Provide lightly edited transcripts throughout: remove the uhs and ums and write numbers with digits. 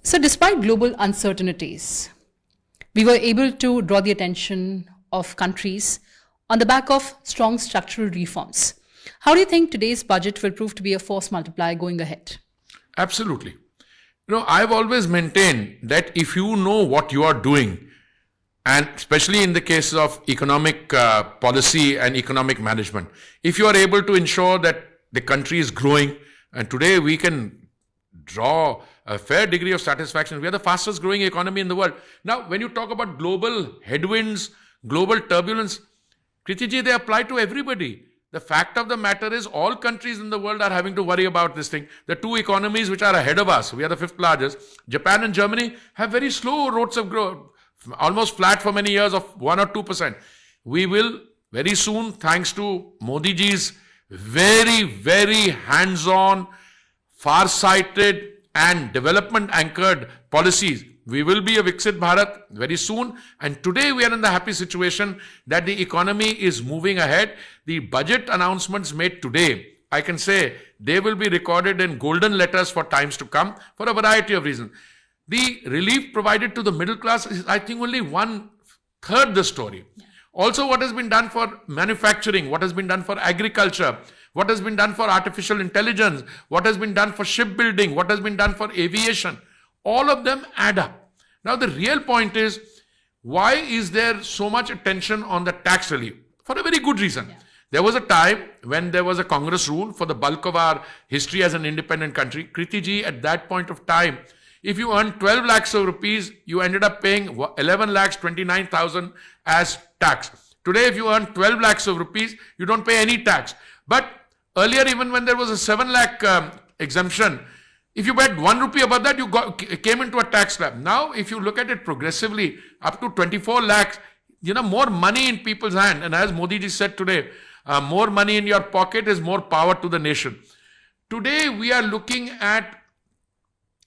So, despite global uncertainties, we were able to draw the attention of countries on the back of strong structural reforms. How do you think today's budget will prove to be a force multiplier going ahead? Absolutely. I've always maintained that if you know what you are doing, and especially in the case of economic policy and economic management, if you are able to ensure that the country is growing, and today we can draw a fair degree of satisfaction. We are the fastest growing economy in the world. Now, when you talk about global headwinds, global turbulence, Kritiji, they apply to everybody. The fact of the matter is all countries in the world are having to worry about this thing. The two economies which are ahead of us, we are the fifth largest, Japan and Germany, have very slow rates of growth, almost flat for many years of 1 or 2%. We will very soon, thanks to Modi ji's very, very hands-on, far-sighted and development-anchored policies, we will be a Viksit Bharat very soon. And today we are in the happy situation that the economy is moving ahead. The budget announcements made today, I can say they will be recorded in golden letters for times to come for a variety of reasons. The relief provided to the middle class is, I think, only 1/3 the story. Also, what has been done for manufacturing, what has been done for agriculture, what has been done for artificial intelligence, what has been done for shipbuilding, what has been done for aviation, all of them add up. Now, the real point is, why is there so much attention on the tax relief? For a very good reason. Yeah. There was a time when there was a Congress rule for the bulk of our history as an independent country. Kritiji, at that point of time, if you earned 12 lakhs of rupees, you ended up paying 11 lakhs 29,000 as tax. Today, if you earn 12 lakhs of rupees, you don't pay any tax. But earlier, even when there was a 7 lakh exemption, if you bet 1 rupee above that, you came into a tax slab. Now, if you look at it progressively, up to 24 lakhs, more money in people's hand. And as Modi ji said today, more money in your pocket is more power to the nation. Today, we are looking at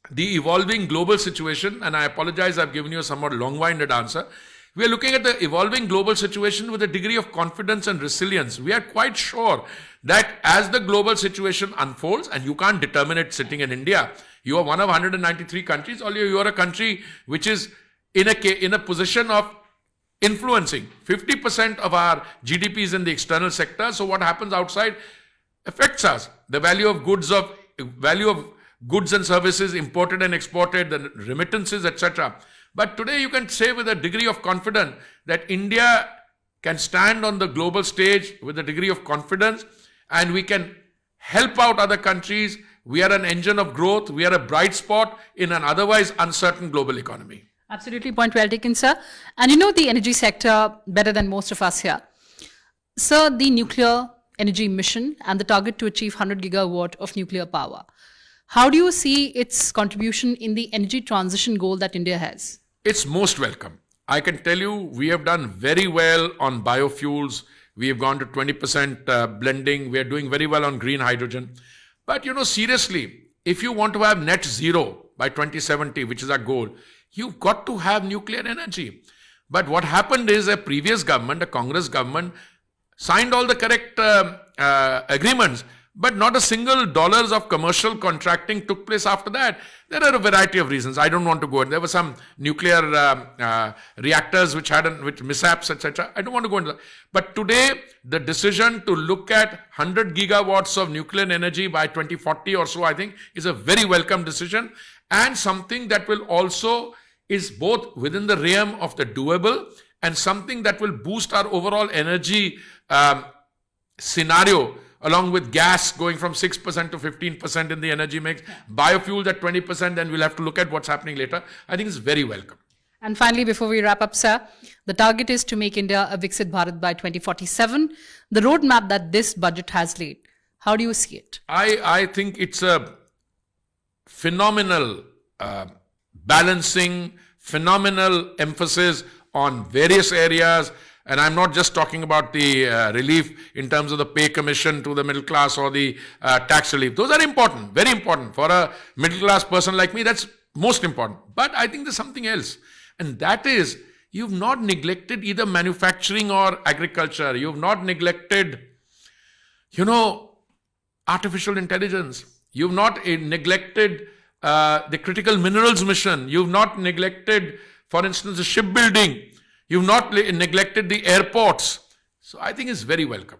the evolving global situation, and I apologize, I've given you a somewhat long-winded answer. We are looking at the evolving global situation with a degree of confidence and resilience. We are quite sure that as the global situation unfolds, and you can't determine it sitting in India, you are one of 193 countries, or you are a country which is in a position of influencing 50% of our GDP is in the external sector. So what happens outside affects us. The value of goods and services imported and exported, the remittances, etc. But today you can say with a degree of confidence that India can stand on the global stage with a degree of confidence, and we can help out other countries. We are an engine of growth. We are a bright spot in an otherwise uncertain global economy. Absolutely, point well taken, sir. And you know the energy sector better than most of us here. Sir, the nuclear energy mission and the target to achieve 100 gigawatt of nuclear power. How do you see its contribution in the energy transition goal that India has? It's most welcome. I can tell you we have done very well on biofuels. We have gone to 20% blending. We are doing very well on green hydrogen. But seriously, if you want to have net zero by 2070, which is our goal, you've got to have nuclear energy. But what happened is a previous government, a Congress government, signed all the correct agreements, but not a single dollars of commercial contracting took place after that. There are a variety of reasons. I don't want to go in. There were some nuclear reactors which had mishaps, etc. I don't want to go into that. But today, the decision to look at 100 gigawatts of nuclear energy by 2040 or so, I think, is a very welcome decision, and something that will also is both within the realm of the doable and something that will boost our overall energy scenario, along with gas going from 6% to 15% in the energy mix, biofuels at 20%, then we'll have to look at what's happening later. I think it's very welcome. And finally, before we wrap up, sir, the target is to make India a Viksit Bharat by 2047. The roadmap that this budget has laid, how do you see it? I think it's a phenomenal balancing, phenomenal emphasis on various areas. And I'm not just talking about the relief in terms of the pay commission to the middle class or the tax relief. Those are important, very important. For a middle class person like me, that's most important. But I think there's something else. And that is, you've not neglected either manufacturing or agriculture. You've not neglected, artificial intelligence. You've not neglected the critical minerals mission. You've not neglected, for instance, the shipbuilding. You've not neglected the airports. So I think it's very welcome.